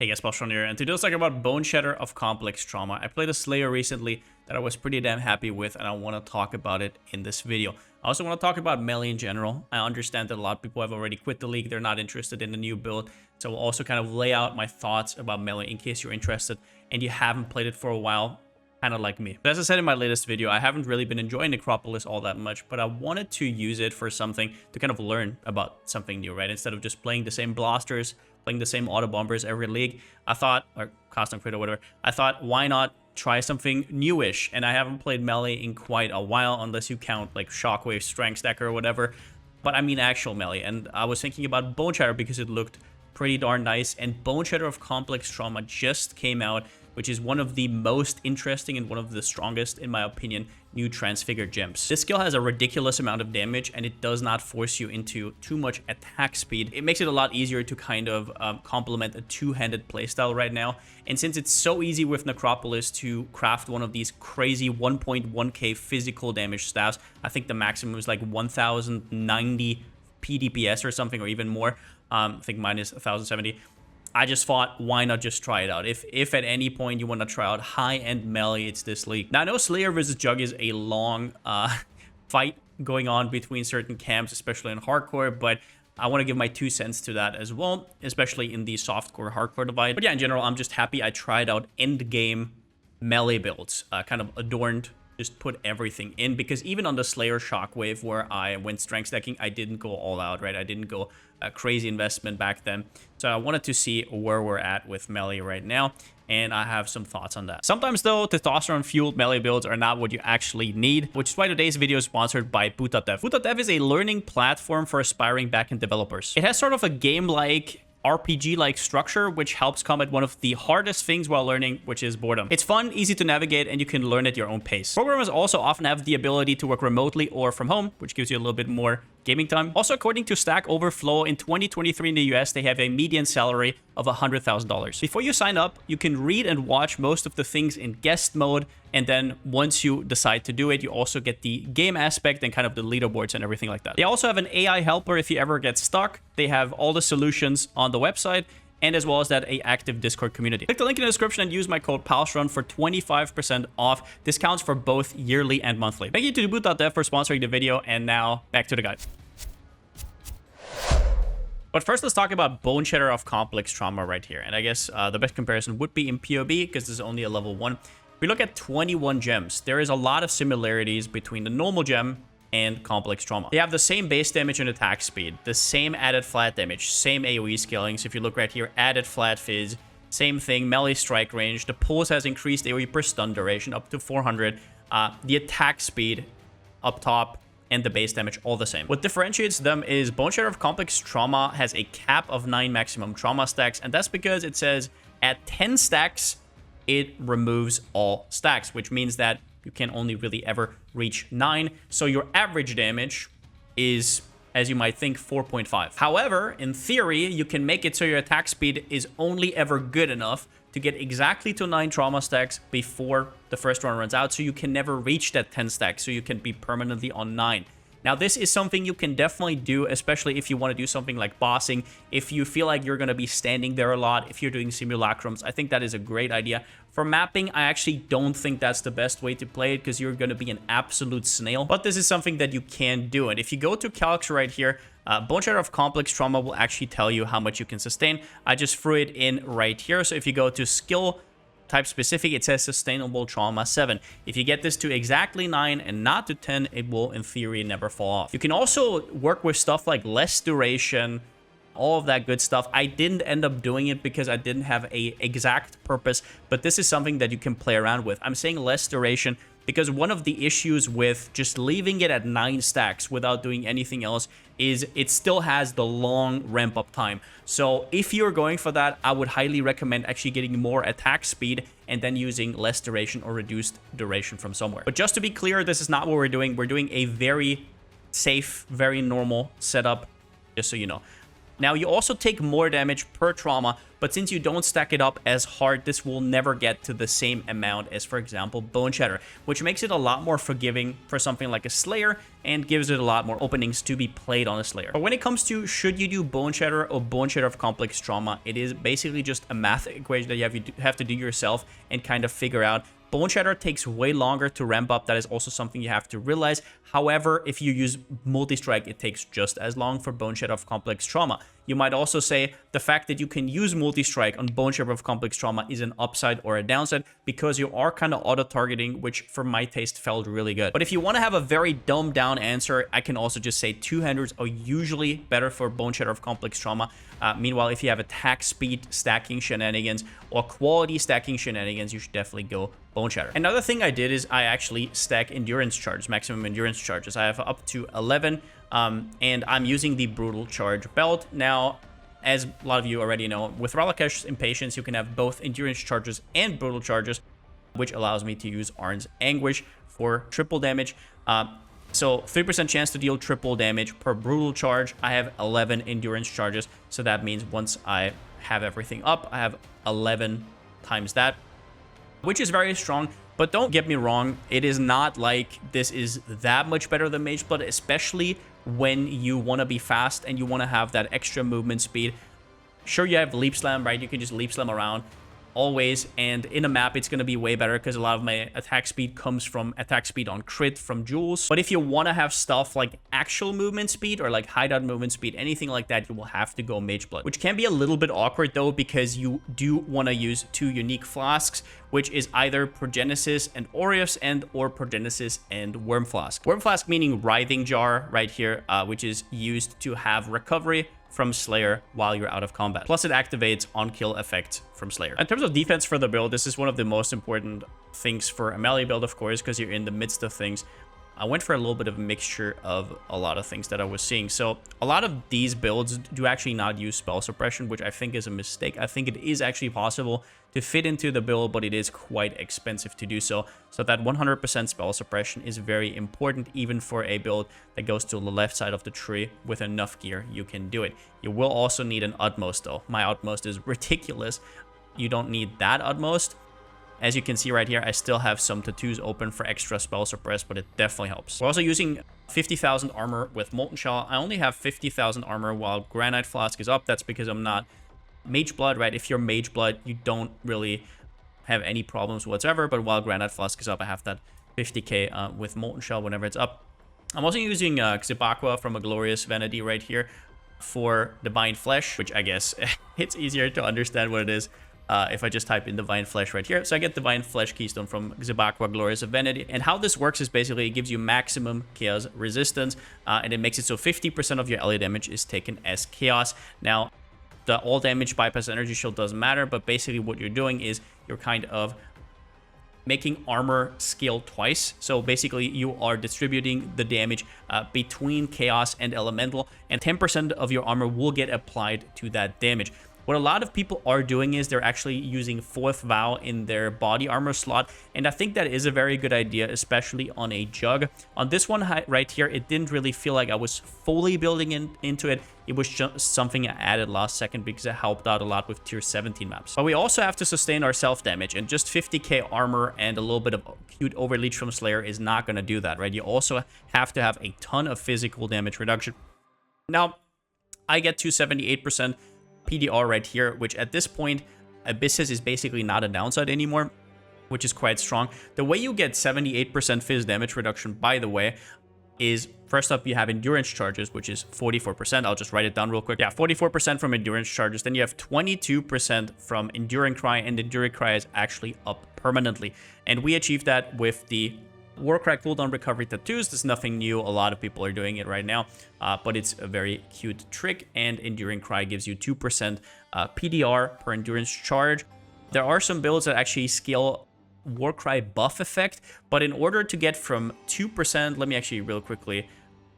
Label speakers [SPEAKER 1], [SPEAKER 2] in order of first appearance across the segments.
[SPEAKER 1] Hey guys, Palsteron here, and today let's talk about Boneshatter of Complex Trauma. I played a Slayer recently that I was pretty damn happy with, and I want to talk about it in this video. I also want to talk about melee in general. I understand that a lot of people have already quit the league, they're not interested in the new build, so we'll also kind of lay out my thoughts about melee in case you're interested and you haven't played it for a while, kind of like me. But as I said in my latest video, I haven't really been enjoying Necropolis all that much, but I wanted to use it for something to kind of learn about something new, right? Instead of just playing the same blasters, playing the same auto bombers every league, I thought, or custom crit or whatever, I thought, why not try something newish? And I haven't played melee in quite a while, unless you count like Shockwave, Strength Stacker or whatever, but I mean actual melee. And I was thinking about Boneshatter because it looked pretty darn nice, and Boneshatter of Complex Trauma just came out, which is one of the most interesting and one of the strongest, in my opinion, new transfigured gems. This skill has a ridiculous amount of damage, and it does not force you into too much attack speed. It makes it a lot easier to kind of complement a two-handed playstyle right now. And since it's so easy with Necropolis to craft one of these crazy 1.1k physical damage staffs, I think the maximum is like 1090 PDPS or something, or even more. I think mine is 1070. I just thought, why not just try it out? If at any point you want to try out high-end melee, it's this league. Now, I know Slayer versus Jugg is a long fight going on between certain camps, especially in hardcore, but I want to give my 2 cents to that as well, especially in the softcore hardcore divide. But yeah, in general, I'm just happy I tried out endgame melee builds, kind of adorned, just put everything in, because even on the Slayer Shockwave where I went strength stacking, I didn't go all out, right? I didn't go a crazy investment back then. So I wanted to see where we're at with melee right now, and I have some thoughts on that. Sometimes though, testosterone-fueled melee builds are not what you actually need, which is why today's video is sponsored by Boot.dev. Boot.dev is a learning platform for aspiring backend developers. It has sort of a game-like, RPG-like structure, which helps combat one of the hardest things while learning, which is boredom. It's fun, easy to navigate, and you can learn at your own pace. Programmers also often have the ability to work remotely or from home, which gives you a little bit more gaming time. Also, according to Stack Overflow, in 2023 in the US, they have a median salary of $100,000. Before you sign up, you can read and watch most of the things in guest mode, and then once you decide to do it, you also get the game aspect and kind of the leaderboards and everything like that. They also have an AI helper if you ever get stuck. They have all the solutions on the website, and as well as that, a active Discord community. Click the link in the description and use my code Palsteron for 25% off. Discounts for both yearly and monthly. Thank you to Boot.dev for sponsoring the video, and now back to the guide. But first, let's talk about Boneshatter of Complex Trauma right here. And I guess the best comparison would be in PoB, because this is only a level 1. If we look at 21 gems, there is a lot of similarities between the normal gem and Complex Trauma. They have the same base damage and attack speed, the same added flat damage, same AoE scaling. So if you look right here, added flat fizz, same thing, melee strike range. The pulse has increased AoE per stun duration up to 400. The attack speed up top and the base damage all the same. What differentiates them is Boneshatter of Complex Trauma has a cap of 9 maximum trauma stacks, and that's because it says at 10 stacks, it removes all stacks, which means that you can only really ever reach 9. So your average damage is, as you might think, 4.5. However, in theory, you can make it so your attack speed is only ever good enough to get exactly to 9 trauma stacks before the first run runs out, so you can never reach that 10 stack, so you can be permanently on 9. Now, this is something you can definitely do, especially if you want to do something like bossing. If you feel like you're going to be standing there a lot, if you're doing simulacrums, I think that is a great idea. For mapping, I actually don't think that's the best way to play it, because you're going to be an absolute snail. But this is something that you can do. And if you go to calcs right here, Boneshatter of Complex Trauma will actually tell you how much you can sustain. I just threw it in right here. So if you go to skill type specific, it says sustainable trauma 7. If you get this to exactly 9 and not to 10, it will in theory never fall off. You can also work with stuff like less duration, all of that good stuff. I didn't end up doing it because I didn't have a exact purpose, but this is something that you can play around with. I'm saying less duration because one of the issues with just leaving it at 9 stacks without doing anything else is it still has the long ramp up time. So if you're going for that, I would highly recommend actually getting more attack speed and then using less duration or reduced duration from somewhere. But just to be clear, this is not what we're doing. We're doing a very safe, very normal setup, just so you know. Now, you also take more damage per trauma but since you don't stack it up as hard, this will never get to the same amount as, for example, Boneshatter, which makes it a lot more forgiving for something like a Slayer and gives it a lot more openings to be played on a Slayer. But when it comes to should you do Boneshatter or Boneshatter of Complex Trauma, it is basically just a math equation that you have to do yourself and kind of figure out. Boneshatter takes way longer to ramp up. That is also something you have to realize. However, if you use multi-strike, it takes just as long for Boneshatter of Complex Trauma. You might also say the fact that you can use multi-strike on Boneshatter of Complex Trauma is an upside or a downside because you are kind of auto-targeting, which for my taste felt really good. But if you want to have a very dumbed down answer, I can also just say two-handers are usually better for Boneshatter of Complex Trauma. Meanwhile, if you have attack speed stacking shenanigans or quality stacking shenanigans, you should definitely go Boneshatter. Another thing I did is I actually stack endurance charges, maximum endurance charges. I have up to 11, and I'm using the Brutal Charge belt. Now, as a lot of you already know, with Ralakesh's Impatience, you can have both endurance charges and brutal charges, which allows me to use Arn's Anguish for triple damage. So 3% chance to deal triple damage per brutal charge. I have 11 endurance charges, so that means once I have everything up, I have 11 times that, which is very strong. But don't get me wrong, it is not like this is that much better than Mage Blood, especially when you want to be fast and you want to have that extra movement speed. Sure, you have Leap Slam, right? You can just Leap Slam around always, and in a map it's going to be way better because a lot of my attack speed comes from attack speed on crit from Jules. But if you want to have stuff like actual movement speed or like hideout movement speed, anything like that, you will have to go Mage Blood, which can be a little bit awkward though because you do want to use two unique flasks, which is either Progenesis and Aureus and or Progenesis and Worm Flask. Worm Flask meaning Writhing Jar right here, which is used to have recovery from Slayer while you're out of combat. Plus it activates on-kill effect from Slayer. In terms of defense for the build, this is one of the most important things for a melee build, of course, because you're in the midst of things. I went for a little bit of a mixture of a lot of things that I was seeing. So a lot of these builds do actually not use spell suppression, which I think is a mistake. I think it is actually possible to fit into the build, but it is quite expensive to do so. So that 100% spell suppression is very important, even for a build that goes to the left side of the tree. With enough gear, you can do it. You will also need an Utmost though. My Utmost is ridiculous. You don't need that Utmost. As you can see right here, I still have some tattoos open for extra spell suppress, but it definitely helps. We're also using 50,000 armor with Molten Shell. I only have 50,000 armor while Granite Flask is up. That's because I'm not Mage Blood, right? If you're Mage Blood, you don't really have any problems whatsoever, but while Granite Flask is up, I have that 50k with Molten Shell whenever it's up. I'm also using Xibaqua from A Glorious Vanity right here for Divine Flesh, which I guess it's easier to understand what it is if I just type in Divine Flesh right here. So I get Divine Flesh Keystone from Xibaqua Glorious Vanity. And how this works is basically it gives you maximum Chaos resistance, and it makes it so 50% of your ally damage is taken as Chaos. Now, the all damage bypass energy shield doesn't matter, but basically what you're doing is you're kind of making armor scale twice. So basically you are distributing the damage between Chaos and Elemental, and 10% of your armor will get applied to that damage. What a lot of people are doing is they're actually using 4th Vow in their body armor slot, and I think that is a very good idea, especially on a Jugg. On this one right here, it didn't really feel like I was fully building into it. It was just something I added last second because it helped out a lot with tier 17 maps. But we also have to sustain our self-damage, and just 50k armor and a little bit of cute overleach from Slayer is not going to do that, right? You also have to have a ton of physical damage reduction. Now, I get to 78% PDR right here, which at this point, Abysses is basically not a downside anymore, which is quite strong. The way you get 78% phys damage reduction, by the way, is first up you have endurance charges, which is 44%. I'll just write it down real quick. Yeah, 44% from endurance charges. Then you have 22% from Enduring Cry, and Enduring Cry is actually up permanently. And we achieved that with the Warcry cooldown recovery tattoos. There's nothing new. A lot of people are doing it right now, but it's a very cute trick. And Enduring Cry gives you 2% PDR per endurance charge. There are some builds that actually scale Warcry buff effect, but in order to get from 2%, let me actually real quickly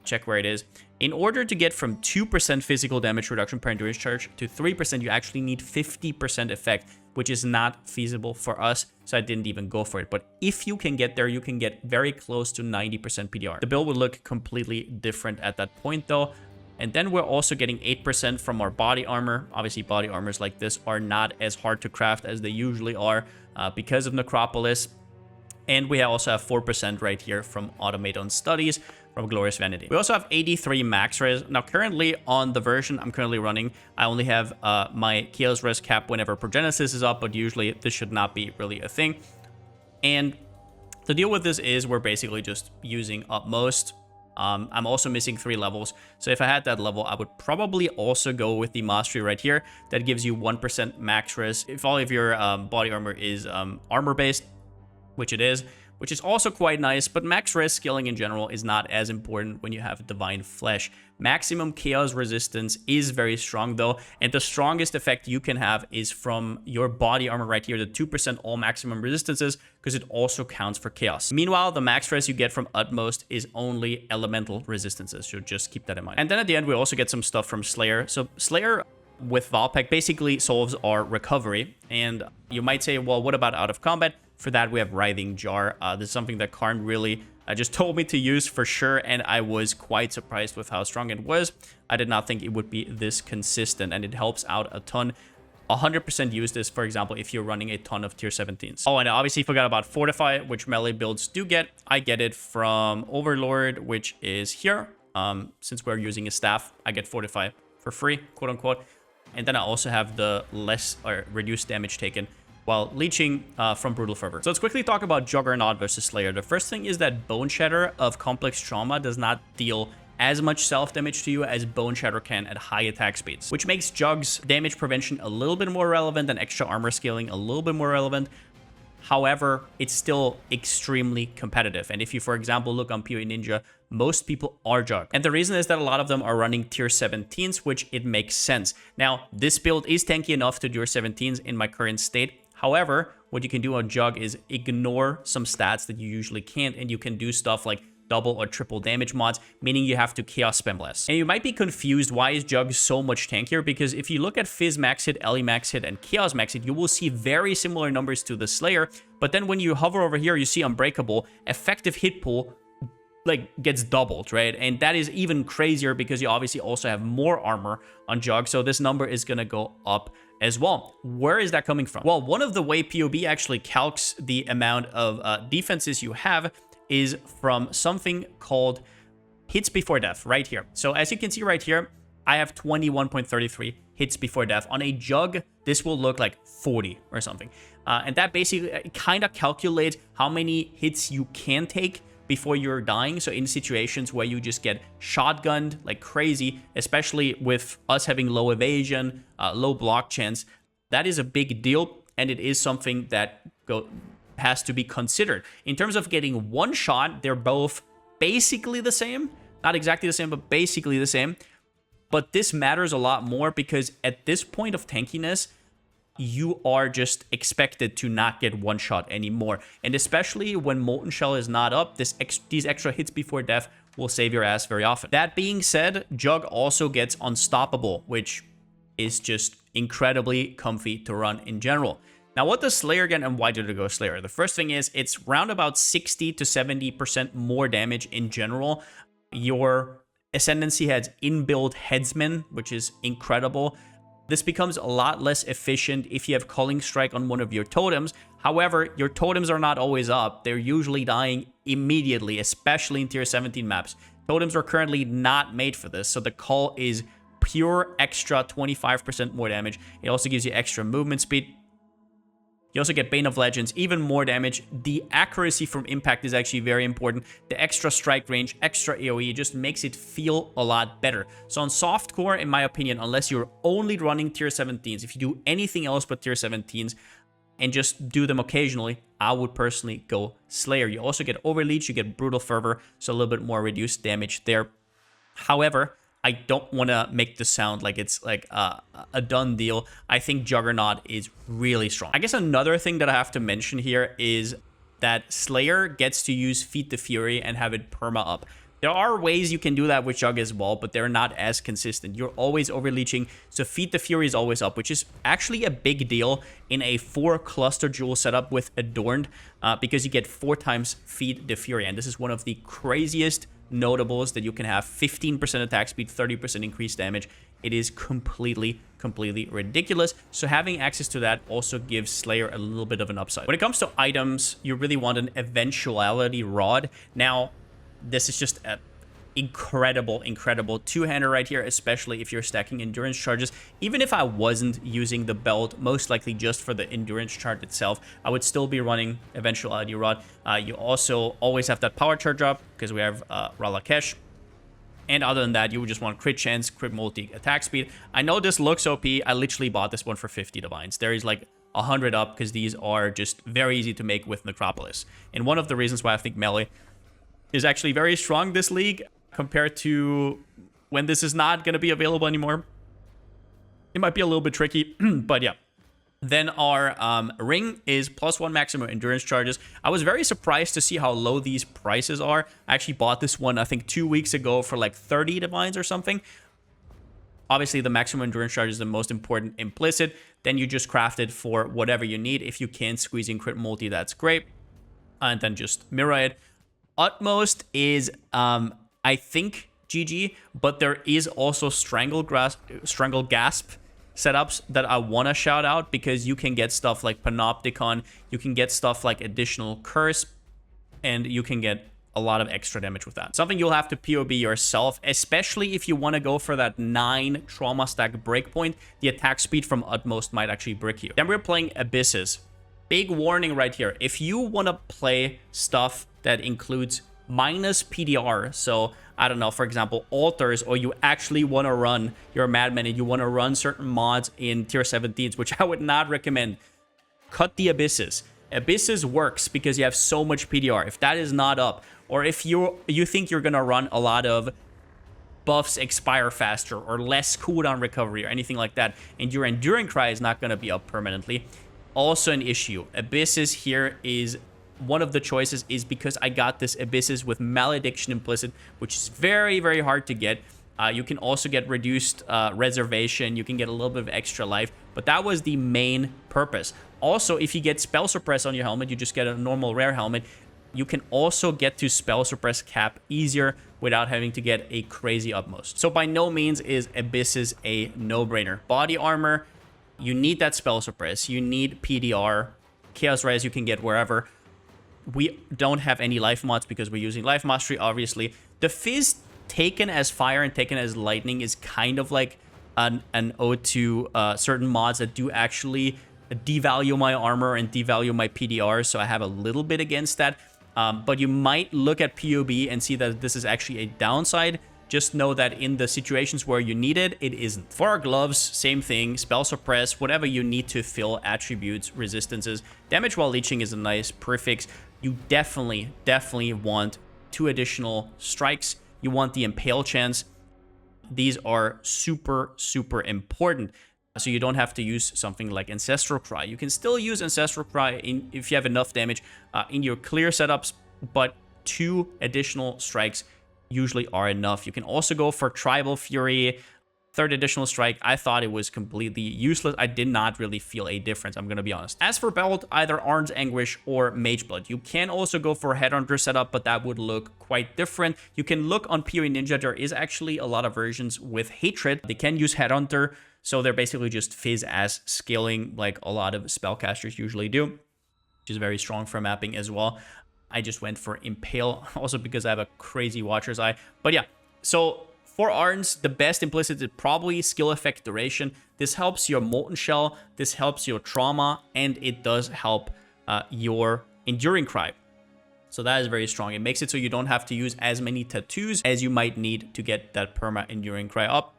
[SPEAKER 1] check where it is. In order to get from 2% physical damage reduction per endurance charge to 3%, you actually need 50% effect, which is not feasible for us, so I didn't even go for it. But if you can get there, you can get very close to 90% PDR. The build would look completely different at that point though, And then we're also getting 8% from our body armor. Obviously, body armors like this are not as hard to craft as they usually are because of Necropolis. And we also have 4% right here from Automaton Studies from Glorious Vanity. We also have 83 max res. Now, currently on the version I'm currently running, I only have my Chaos res cap whenever Progenesis is up, but usually this should not be really a thing. And the deal with this is we're basically just using utmost. I'm also missing 3 levels. So if I had that level, I would probably also go with the mastery right here. That gives you 1% max res. If all of your body armor is armor based, which it is, which is also quite nice, but max res scaling in general is not as important when you have Divine Flesh. Maximum Chaos Resistance is very strong though, and the strongest effect you can have is from your body armor right here, the 2% all maximum resistances, because it also counts for Chaos. Meanwhile, the max res you get from Utmost is only elemental resistances, so just keep that in mind. And then at the end, we also get some stuff from Slayer. So Slayer with Valpak basically solves our recovery, and you might say, well, what about out of combat? For that, we have Writhing Jar. This is something that Karn really just told me to use for sure, and I was quite surprised with how strong it was. I did not think it would be this consistent, and it helps out a ton. 100% use this, for example, if you're running a ton of tier 17s. Oh, and I obviously forgot about Fortify, which melee builds do get. I get it from Overlord, which is here. Since we're using a staff, I get Fortify for free, quote unquote. And then I also have the less or reduced damage taken while leeching from Brutal Fervor. So let's quickly talk about Juggernaut versus Slayer. The first thing is that Boneshatter of Complex Trauma does not deal as much self-damage to you as Boneshatter can at high attack speeds, which makes Jugg's damage prevention a little bit more relevant and extra armor scaling a little bit more relevant. However, it's still extremely competitive. And if you, for example, look on PoE Ninja, most people are Jugg. And the reason is that a lot of them are running tier 17s, which it makes sense. Now, this build is tanky enough to do tier 17s in my current state. However, what you can do on Jugg is ignore some stats that you usually can't, and you can do stuff like double or triple damage mods, meaning you have to chaos spam less. And you might be confused, why is Jugg so much tankier? Because if you look at Fizz max hit, Ellie max hit, and chaos max hit, you will see very similar numbers to the Slayer. But then when you hover over here, you see Unbreakable, effective hit pool like gets doubled, right? And that is even crazier because you obviously also have more armor on Jugg, so this number is gonna go up as well. Where is that coming from? Well, one of the way PoB actually calcs the amount of defenses you have is from something called hits before death right here. So as you can see right here, I have 21.33 hits before death. On a Jugg, this will look like 40 or something. And that basically kind of calculates how many hits you can take before you're dying. So in situations where you just get shotgunned like crazy, especially with us having low evasion, low block chance, that is a big deal, and it is something that has to be considered. In terms of getting one shot, they're both basically the same. Not exactly the same, but basically the same. But this matters a lot more because at this point of tankiness, you are just expected to not get one shot anymore. And especially when Molten Shell is not up, these extra hits before death will save your ass very often. That being said, Jugg also gets Unstoppable, which is just incredibly comfy to run in general. Now, what does Slayer get and why did it go Slayer? The first thing is it's round about 60 to 70% more damage in general. Your Ascendancy has inbuilt Headsman, which is incredible. This becomes a lot less efficient if you have Culling Strike on one of your totems. However, your totems are not always up. They're usually dying immediately, especially in tier 17 maps. Totems are currently not made for this, so the Cull is pure extra 25% more damage. It also gives you extra movement speed. You also get Bane of Legends, even more damage. The accuracy from impact is actually very important. The extra strike range, extra AoE, just makes it feel a lot better. So on softcore, in my opinion, unless you're only running tier 17s, if you do anything else but tier 17s and just do them occasionally, I would personally go Slayer. You also get Overleech, you get Brutal Fervor, so a little bit more reduced damage there. However, I don't want to make this sound like it's like a done deal. I think Juggernaut is really strong. I guess another thing that I have to mention here is that Slayer gets to use Feed the Fury and have it perma up. There are ways you can do that with Jugg as well, but they're not as consistent. You're always overleeching, so Feed the Fury is always up, which is actually a big deal in a 4 cluster jewel setup with Adorned, because you get 4 times Feed the Fury, and this is one of the craziest notables that you can have 15% attack speed, 30% increased damage. It is completely ridiculous. So having access to that also gives Slayer a little bit of an upside. When it comes to items, you really want an eventuality rod. Now, this is just a incredible two-hander right here, especially if you're stacking endurance charges. Even if I wasn't using the belt, most likely just for the endurance chart itself, I would still be running eventuality rod. You also always have that power charge up because we have Ralakesh. And other than that, you would just want crit chance, crit multi, attack speed. I know this looks OP. I literally bought this one for 50 divines. There is like 100 up because these are just very easy to make with Necropolis. And one of the reasons why I think melee is actually very strong this league compared to when this is not going to be available anymore. It might be a little bit tricky, but yeah. Then our ring is +1 maximum endurance charges. I was very surprised to see how low these prices are. I actually bought this one, I think 2 weeks ago for like 30 divines or something. Obviously, the maximum endurance charge is the most important implicit. Then you just craft it for whatever you need. If you can squeeze in crit multi, that's great. And then just mirror it. Utmost is, I think, GG, but there is also Strangle Gasp setups that I want to shout out because you can get stuff like Panopticon, you can get stuff like additional Curse, and you can get a lot of extra damage with that. Something you'll have to POB yourself, especially if you want to go for that 9 trauma stack breakpoint. The attack speed from Utmost might actually brick you. Then we're playing Abysses. Big warning right here. If you want to play stuff that includes minus PDR, so I don't know, for example, altars, or you actually want to run, you're a madman and you want to run certain mods in tier 17s, which I would not recommend, cut the Abysses. Abysses works because you have so much PDR. If that is not up, or if you think you're going to run a lot of buffs expire faster or less cooldown recovery or anything like that, and your Enduring Cry is not going to be up permanently, also an issue. Abysses here is one of the choices is because I got this Abysses with Malediction implicit, which is very hard to get. You can also get reduced reservation. You can get a little bit of extra life, but that was the main purpose. Also, if you get Spell Suppress on your helmet, you just get a normal rare helmet. You can also get to Spell Suppress cap easier without having to get a crazy Utmost. So by no means is Abysses a no-brainer. Body armor, you need that Spell Suppress. You need PDR. Chaos Res you can get wherever. We don't have any life mods because we're using Life Mastery, obviously. The Fizz taken as fire and taken as lightning is kind of like an ode to certain mods that do actually devalue my armor and devalue my PDR, so I have a little bit against that. But you might look at POB and see that this is actually a downside. Just know that in the situations where you need it, it isn't. For our gloves, same thing. Spell Suppress, whatever you need to fill attributes, resistances. Damage while leeching is a nice prefix. You definitely want 2 additional strikes. You want the Impale chance. These are super important. So you don't have to use something like Ancestral Cry. You can still use Ancestral Cry if you have enough damage in your clear setups, but 2 additional strikes usually are enough. You can also go for Tribal Fury, 3rd additional strike. I thought it was completely useless. I did not really feel a difference, I'm going to be honest. As for belt, either Arn's Anguish or Mage Blood. You can also go for a Headhunter setup, but that would look quite different. You can look on PoE Ninja. There is actually a lot of versions with Hatred. They can use Headhunter, so they're basically just Fizz as scaling like a lot of spellcasters usually do, which is very strong for mapping as well. I just went for Impale, also because I have a crazy Watcher's Eye. But yeah, so for Arns, the best implicit is probably Skill Effect Duration. This helps your Molten Shell, this helps your Trauma, and it does help your Enduring Cry. So that is very strong. It makes it so you don't have to use as many tattoos as you might need to get that perma Enduring Cry up.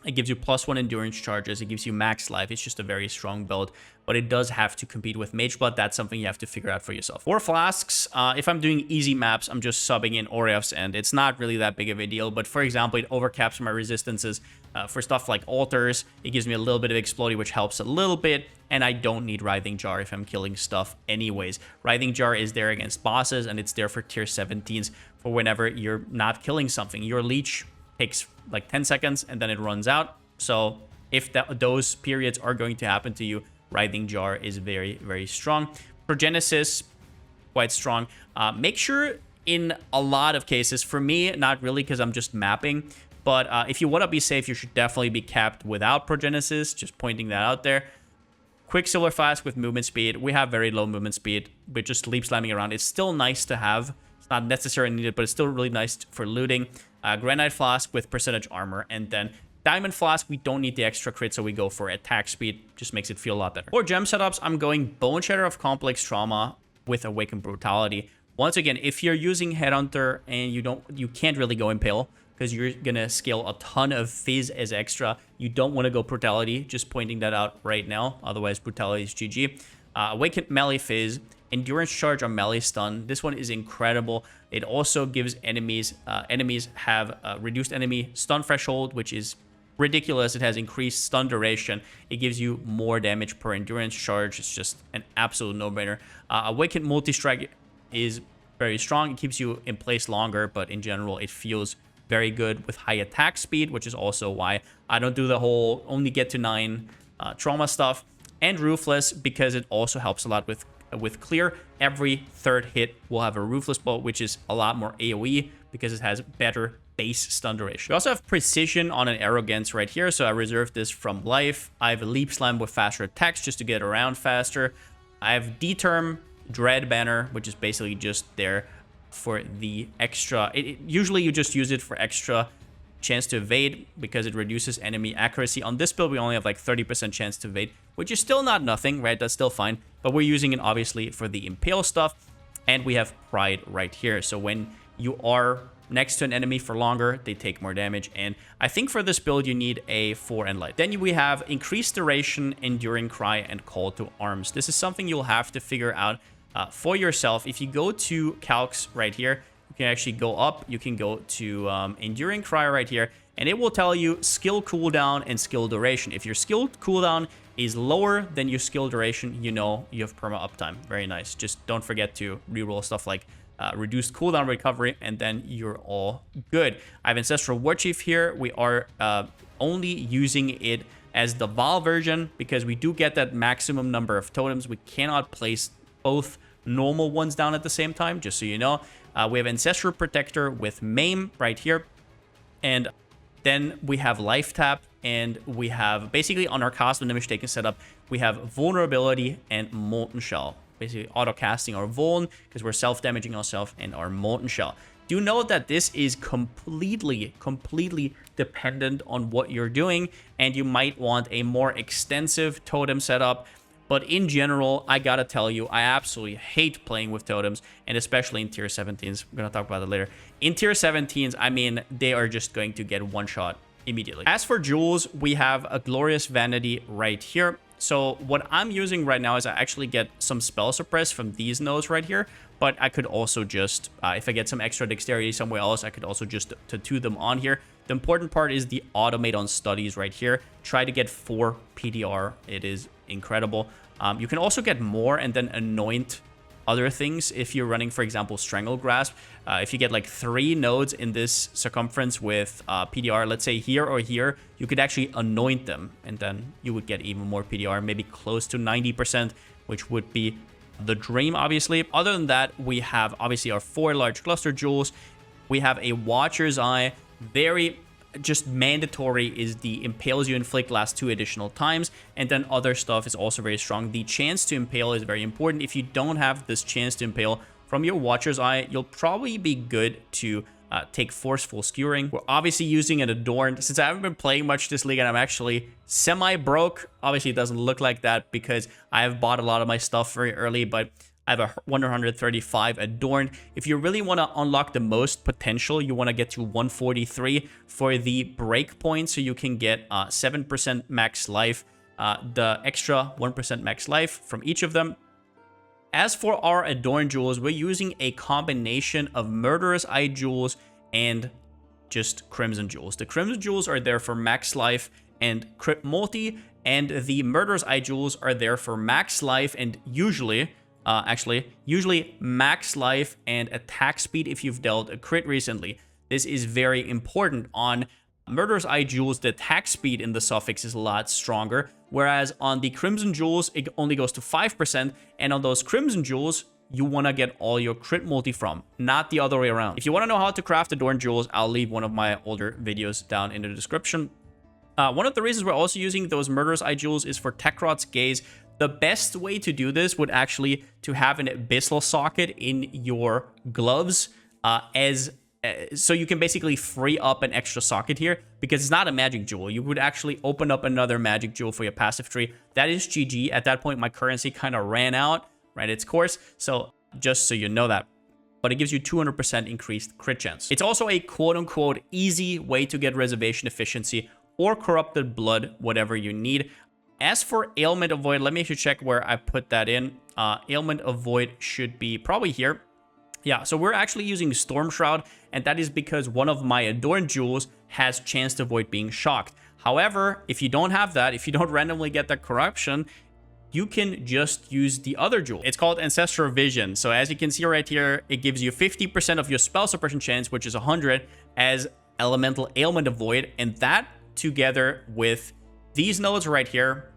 [SPEAKER 1] It gives you +1 endurance charges. It gives you max life. It's just a very strong build, but it does have to compete with Mage Blood. That's something you have to figure out for yourself. For flasks, if I'm doing easy maps, I'm just subbing in Orefs, and it's not really that big of a deal. But for example, it overcaps my resistances. For stuff like altars, it gives me a little bit of exploding, which helps a little bit. And I don't need Writhing Jar if I'm killing stuff anyways. Writhing Jar is there against bosses, and it's there for tier 17s for whenever you're not killing something. Your leech takes like 10 seconds and then it runs out. So if those periods are going to happen to you, Writhing Jar is very strong. For Genesis, quite strong. Make sure in a lot of cases. For me, not really, because I'm just mapping. But if you want to be safe, you should definitely be capped without Progenesis. Just pointing that out there. Quicksilver Flask with movement speed. We have very low movement speed, but just leap slamming around. It's still nice to have. It's not necessarily needed, but it's still really nice for looting. Granite Flask with percentage armor. And then Diamond Flask, we don't need the extra crit, so we go for attack speed. Just makes it feel a lot better. For gem setups, I'm going Boneshatter of Complex Trauma with Awakened Brutality. Once again, if you're using Headhunter and you can't really go Impale, because you're going to scale a ton of Fizz as extra. You don't want to go Brutality, just pointing that out right now. Otherwise, Brutality is GG. Awakened Melee Fizz, Endurance Charge on Melee Stun. This one is incredible. It also gives enemies have reduced enemy stun threshold, which is ridiculous. It has increased stun duration. It gives you more damage per Endurance Charge. It's just an absolute no-brainer. Awakened Multi-Strike is very strong. It keeps you in place longer, but in general, it feels very good with high attack speed, which is also why I don't do the whole only get to 9 trauma stuff. And Ruthless, because it also helps a lot with clear. Every third hit will have a Ruthless bolt, which is a lot more AoE because it has better base stun duration. We also have Precision on an Arrogance right here, so I reserved this from life. I have a Leap Slam with faster attacks just to get around faster. I have D-Term, Dread Banner, which is basically just there for the extra. Usually you just use it for extra chance to evade because it reduces enemy accuracy. On this build, we only have like 30% chance to evade, which is still not nothing, right? That's still fine. But we're using it obviously for the Impale stuff. And we have Pride right here. So when you are next to an enemy for longer, they take more damage. And I think for this build, you need a 4 and light. Then we have Increased Duration, Enduring Cry, and Call to Arms. This is something you'll have to figure out for yourself. If you go to calcs right here, you can actually go up. You can go to Enduring Cry right here, and it will tell you skill cooldown and skill duration. If your skill cooldown is lower than your skill duration, you know you have perma uptime. Very nice. Just don't forget to reroll stuff like reduced cooldown recovery, and then you're all good. I have Ancestral Warchief here. We are only using it as the Val version because we do get that maximum number of totems. We cannot place both normal ones down at the same time, just so you know. We have Ancestral Protector with Maim right here. And then we have Life Tap, and we have basically on our Cast of Image Taken setup, we have Vulnerability and Molten Shell. Basically auto-casting our Vuln because we're self-damaging ourselves, and our Molten Shell. Do note that this is completely dependent on what you're doing, and you might want a more extensive totem setup. But in general, I gotta tell you, I absolutely hate playing with totems, and especially in tier 17s. We're gonna talk about it later. In tier 17s, I mean, they are just going to get one shot immediately. As for jewels, we have a Glorious Vanity right here. So what I'm using right now is I actually get some spell suppress from these nodes right here, but I could also just, if I get some extra dexterity somewhere else, I could also just tattoo them on here. The important part is the automate on studies right here. Try to get 4 PDR. It is incredible. You can also get more and then anoint other things if you're running, for example, Strangle Grasp. If you get like 3 nodes in this circumference with PDR, let's say here or here, you could actually anoint them, and then you would get even more PDR, maybe close to 90%, which would be the dream, obviously. Other than that, we have obviously our 4 large cluster jewels. We have a Watcher's Eye. Very just mandatory is the impales you inflict last 2 additional times, and then other stuff is also very strong. The chance to impale is very important. If you don't have this chance to impale from your Watcher's Eye, you'll probably be good to take Forceful Skewering. We're obviously using an Adorned. Since I haven't been playing much this league and I'm actually semi-broke, obviously it doesn't look like that because I have bought a lot of my stuff very early, but I have a 135 Adorned. If you really want to unlock the most potential, you want to get to 143 for the breakpoint, so you can get 7% max life, the extra 1% max life from each of them. As for our Adorned jewels, we're using a combination of Murderous Eye jewels and just Crimson jewels. The Crimson jewels are there for max life and crit multi, and the Murderous Eye jewels are there for max life and usually max life and attack speed if you've dealt a crit recently. This is very important. On Murderous Eye jewels, the attack speed in the suffix is a lot stronger, whereas on the Crimson jewels, it only goes to 5%, and on those Crimson jewels, you want to get all your crit multi from, not the other way around. If you want to know how to craft Adorned Jewels, I'll leave one of my older videos down in the description. One of the reasons we're also using those Murderous Eye Jewels is for Tekrot's Gaze. The best way to do this would actually to have an Abyssal socket in your gloves so you can basically free up an extra socket here, because it's not a magic jewel. You would actually open up another magic jewel for your passive tree. That is GG. At that point, my currency kind of ran out, right, its course. So just so you know that. But it gives you 200% increased crit chance. It's also a quote-unquote easy way to get Reservation Efficiency or Corrupted Blood, whatever you need. As for Ailment of Void, let me actually check where I put that in. Ailment of Void should be probably here. Yeah, so we're actually using Storm Shroud, and that is because one of my Adorned Jewels has chance to avoid being shocked. However, if you don't have that, if you don't randomly get that corruption, you can just use the other jewel. It's called Ancestral Vision. So as you can see right here, it gives you 50% of your spell suppression chance, which is 100, as Elemental Ailment of Void, and that together with these nodes right here,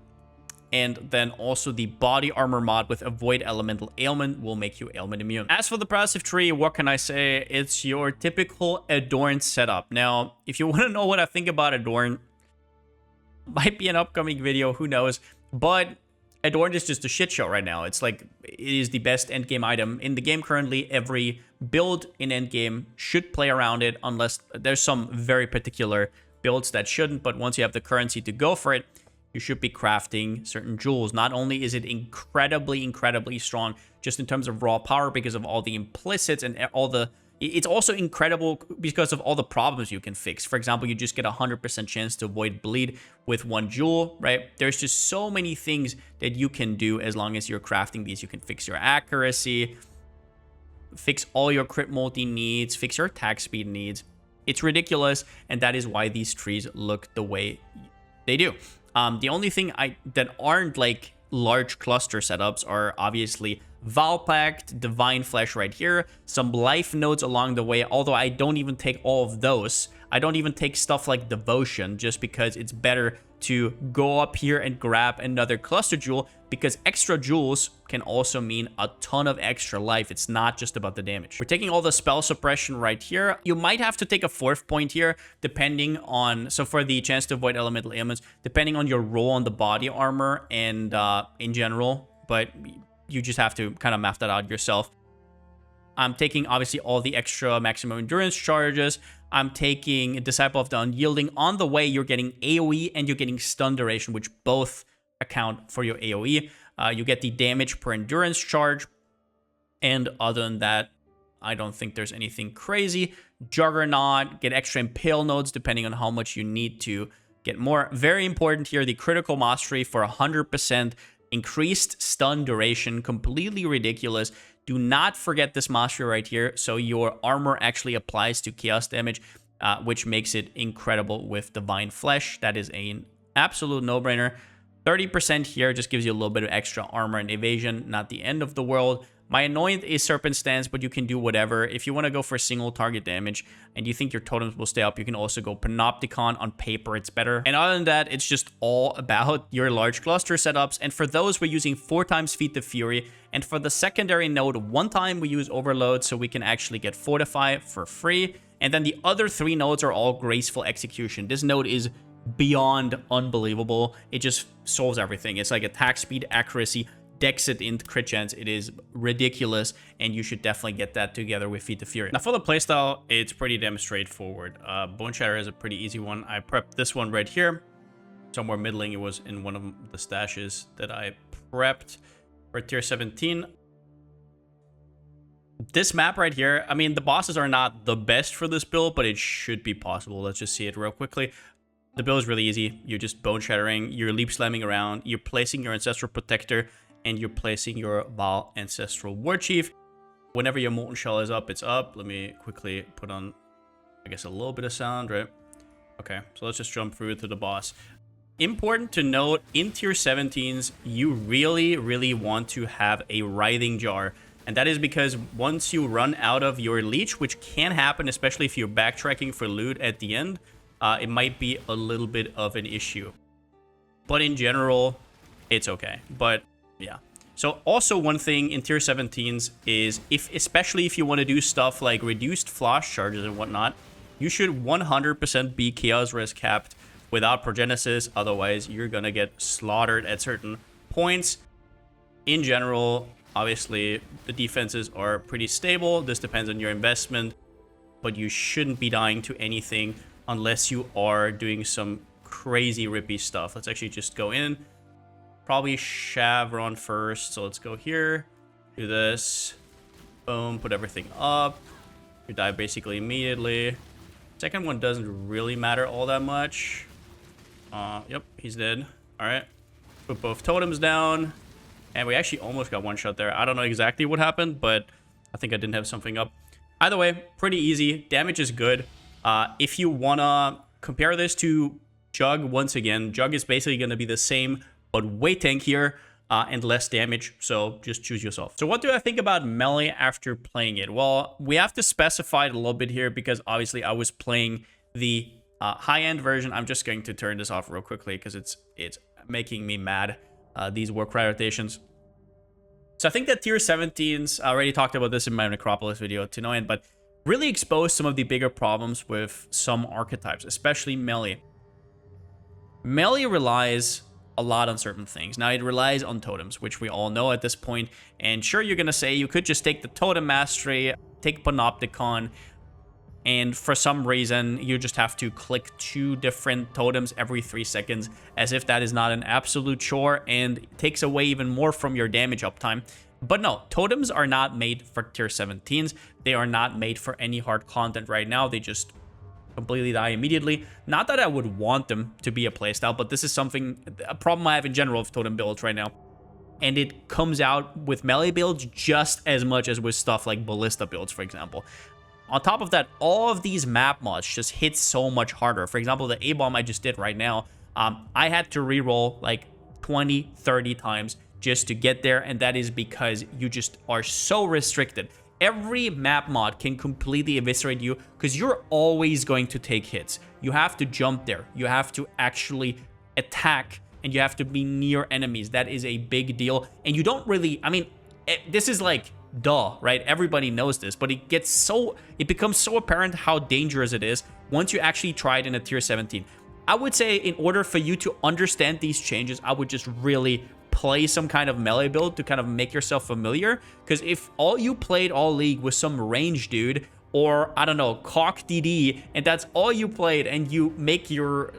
[SPEAKER 1] and then also the body armor mod with Avoid Elemental Ailment will make you ailment immune. As for the passive tree, what can I say? It's your typical Adorn setup. Now, if you want to know what I think about Adorn, might be an upcoming video, who knows, but Adorn is just a shit show right now. It's like, it is the best endgame item in the game currently. Every build in endgame should play around it, unless there's some very particular builds that shouldn't, but once you have the currency to go for it, you should be crafting certain jewels. Not only is it incredibly strong just in terms of raw power because of all the implicits and all the... It's also incredible because of all the problems you can fix. For example, you just get a 100% chance to avoid bleed with one jewel, right? There's just so many things that you can do as long as you're crafting these. You can fix your accuracy, fix all your crit multi needs, fix your attack speed needs. It's ridiculous, and that is why these trees look the way they do. The only thing that aren't like large cluster setups are obviously Valpact, Divine Flesh right here, some life nodes along the way, although I don't even take all of those. I don't even take stuff like Devotion, just because it's better to go up here and grab another cluster jewel, because extra jewels can also mean a ton of extra life. It's not just about the damage. We're taking all the spell suppression right here. You might have to take a 4th point here, depending on, so for the chance to avoid elemental ailments, depending on your roll on the body armor and in general, but you just have to kind of map that out yourself. I'm taking, obviously, all the extra maximum endurance charges. I'm taking Disciple of the Unyielding. On the way, you're getting AoE and you're getting stun duration, which both account for your AoE. You get the damage per endurance charge. And other than that, I don't think there's anything crazy. Juggernaut, get extra Impale nodes depending on how much you need to get more. Very important here, the Critical Mastery for 100%. Increased stun duration, completely ridiculous. Do not forget this mastery right here. So your armor actually applies to chaos damage, which makes it incredible with Divine Flesh. That is an absolute no-brainer. 30% here just gives you a little bit of extra armor and evasion. Not the end of the world. My annoyance is Serpent Stance, but you can do whatever. If you want to go for single target damage and you think your totems will stay up, you can also go Panopticon. On paper, it's better. And other than that, it's just all about your large cluster setups. And for those, we're using 4 times Feat the Fury. And for the secondary node, 1 time we use Overload, so we can actually get Fortify for free. And then the other 3 nodes are all Graceful Execution. This node is beyond unbelievable. It just solves everything. It's like attack speed, accuracy, Dex it into crit chance. It is ridiculous, and you should definitely get that together with Feat the Fury. Now for the playstyle, it's pretty damn straightforward. Boneshatter is a pretty easy one. I prepped this one right here. Somewhere middling, it was in one of the stashes that I prepped for tier 17. This map right here, I mean, the bosses are not the best for this build, but it should be possible. Let's just see it real quickly. The build is really easy. You're just bone shattering, you're leap slamming around, you're placing your Ancestral Protector, and you're placing your Val Ancestral War Chief. Whenever your Molten Shell is up, it's up. Let me quickly put on, I guess, a little bit of sound, right? Okay, so let's just jump through to the boss. Important to note, in tier 17s, you really want to have a Writhing Jar. And that is because once you run out of your Leech, which can happen, especially if you're backtracking for loot at the end, it might be a little bit of an issue. But in general, it's okay. But yeah, So also one thing in tier 17s is especially if you want to do stuff like reduced flash charges and whatnot, you should 100% be chaos risk capped without progenesis. Otherwise, you're gonna get slaughtered at certain points. In general, obviously, the defenses are pretty stable. This depends on your investment, but you shouldn't be dying to anything unless you are doing some crazy rippy stuff. Let's actually just go in. Probably Chevron first. So let's go here, do this. Boom, put everything up. You die basically immediately. Second one doesn't really matter all that much. Yep, he's dead. All right, put both totems down. And we actually almost got one shot there. I don't know exactly what happened, but I think I didn't have something up. Either way, pretty easy. Damage is good. If you want to compare this to Jugg, once again, Jugg is basically going to be the same, but way tankier and less damage. So just choose yourself. So what do I think about melee after playing it? Well, we have to specify it a little bit here because obviously I was playing the high-end version. I'm just going to turn this off real quickly because it's making me mad. These work rotations. So I think that tier 17s, I already talked about this in my Necropolis video to no end, but really exposed some of the bigger problems with some archetypes, especially melee. Melee relies a lot on certain things. Now, it relies on totems, which we all know at this point. And sure, you're going to say you could just take the totem mastery, take Panopticon, and for some reason, you just have to click 2 different totems every 3 seconds, as if that is not an absolute chore and takes away even more from your damage uptime. But no, totems are not made for tier 17s. They are not made for any hard content right now. They just completely die immediately. Not that I would want them to be a playstyle, but this is a problem I have in general with totem builds right now. And it comes out with melee builds just as much as with stuff like ballista builds, for example. On top of that, all of these map mods just hit so much harder. For example, the A-bomb I just did right now, I had to reroll like 20, 30 times just to get there, and that is because you just are so restricted. Every map mod can completely eviscerate you because you're always going to take hits. You have to jump there. You have to actually attack, and you have to be near enemies. That is a big deal, and you don't really, I mean, this is like duh, right? Everybody knows this, but it becomes so apparent how dangerous it is once you actually try it in a tier 17. I would say in order for you to understand these changes, I would just really play some kind of melee build to kind of make yourself familiar. Because if all you played all league was some range dude, or I don't know, cock DD, and that's all you played, and you make your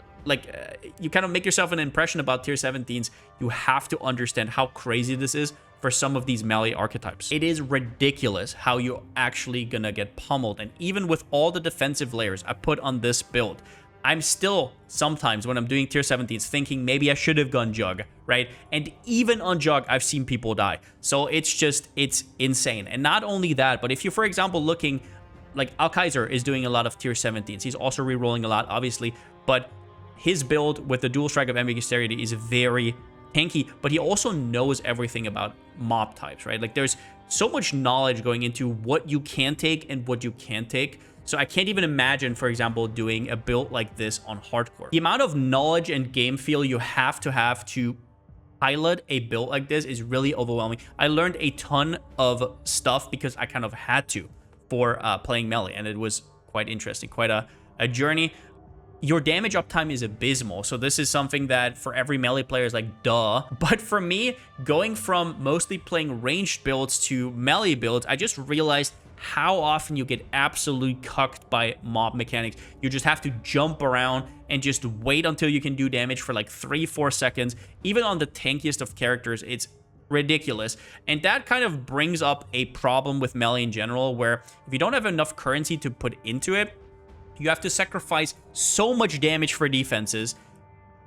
[SPEAKER 1] you kind of make yourself an impression about tier 17s, you have to understand how crazy this is for some of these melee archetypes. It is ridiculous how you're actually gonna get pummeled. And even with all the defensive layers I put on this build, I'm still sometimes when I'm doing tier 17s thinking maybe I should have gone Jugg, right? And even on Jugg, I've seen people die. So it's insane. And not only that, but if you, for example, looking like Alkaiser is doing a lot of tier 17s. He's also rerolling a lot, obviously, but his build with the dual strike of ambiguity is very tanky, but he also knows everything about mob types, right? Like there's so much knowledge going into what you can take and what you can't take. So I can't even imagine, for example, doing a build like this on hardcore. The amount of knowledge and game feel you have to pilot a build like this is really overwhelming. I learned a ton of stuff because I kind of had to for playing melee, and it was quite interesting, quite a journey. Your damage uptime is abysmal, so this is something that for every melee player is like, duh. But for me, going from mostly playing ranged builds to melee builds, I just realized how often you get absolutely cucked by mob mechanics. You just have to jump around and just wait until you can do damage for like 3-4 seconds. Even on the tankiest of characters, it's ridiculous. And that kind of brings up a problem with melee in general, where if you don't have enough currency to put into it, you have to sacrifice so much damage for defenses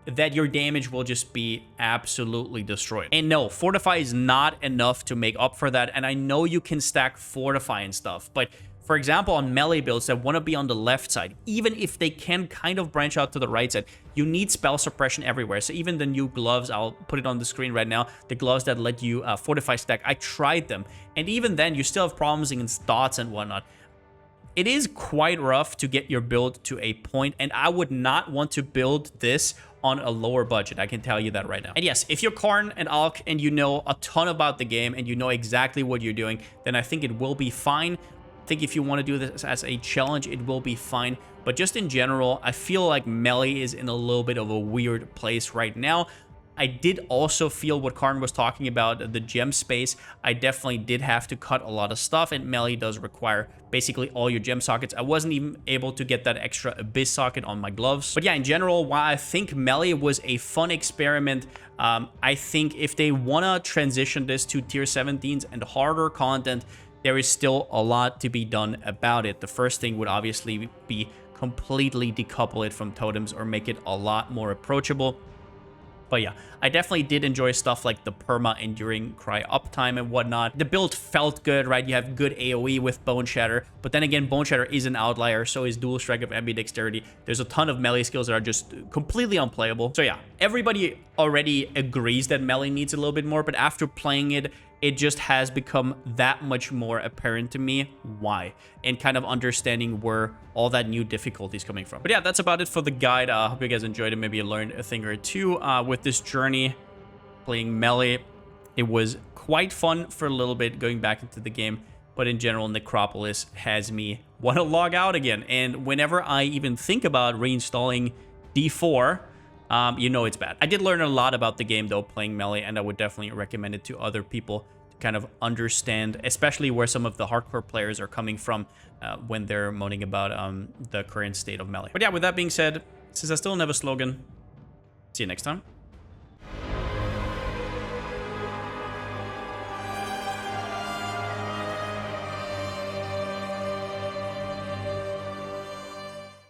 [SPEAKER 1] that your damage will just be absolutely destroyed. And no, Fortify is not enough to make up for that. And I know you can stack Fortify and stuff, but for example, on melee builds that want to be on the left side, even if they can kind of branch out to the right side, you need spell suppression everywhere. So even the new gloves, I'll put it on the screen right now, the gloves that let you Fortify stack, I tried them. And even then, you still have problems against dots and whatnot. It is quite rough to get your build to a point, and I would not want to build this on a lower budget. I can tell you that right now. And yes, if you're Karn and Alk and you know a ton about the game and you know exactly what you're doing, then I think it will be fine. I think if you want to do this as a challenge, it will be fine. But just in general, I feel like melee is in a little bit of a weird place right now. I did also feel what Karn was talking about, the gem space. I definitely did have to cut a lot of stuff, and melee does require basically all your gem sockets. I wasn't even able to get that extra abyss socket on my gloves. But yeah, in general, while I think melee was a fun experiment, I think if they want to transition this to tier 17s and harder content, there is still a lot to be done about it. The first thing would obviously be completely decouple it from totems or make it a lot more approachable. But yeah, I definitely did enjoy stuff like the perma enduring cry uptime and whatnot. The build felt good, right? You have good AoE with Boneshatter, but then again, Boneshatter is an outlier, so is Dual Strike of Ambidexterity. There's a ton of melee skills that are just completely unplayable. So yeah, everybody already agrees that melee needs a little bit more, but after playing it, it just has become that much more apparent to me why, and kind of understanding where all that new difficulty is coming from. But yeah, that's about it for the guide. I hope you guys enjoyed it. Maybe you learned a thing or two with this journey playing melee. It was quite fun for a little bit going back into the game, but in general, Necropolis has me want to log out again. And whenever I even think about reinstalling D4, you know it's bad. I did learn a lot about the game, though, playing melee, and I would definitely recommend it to other people to kind of understand, especially where some of the hardcore players are coming from when they're moaning about the current state of melee. But yeah, with that being said, since I still don't have a slogan, see you next time.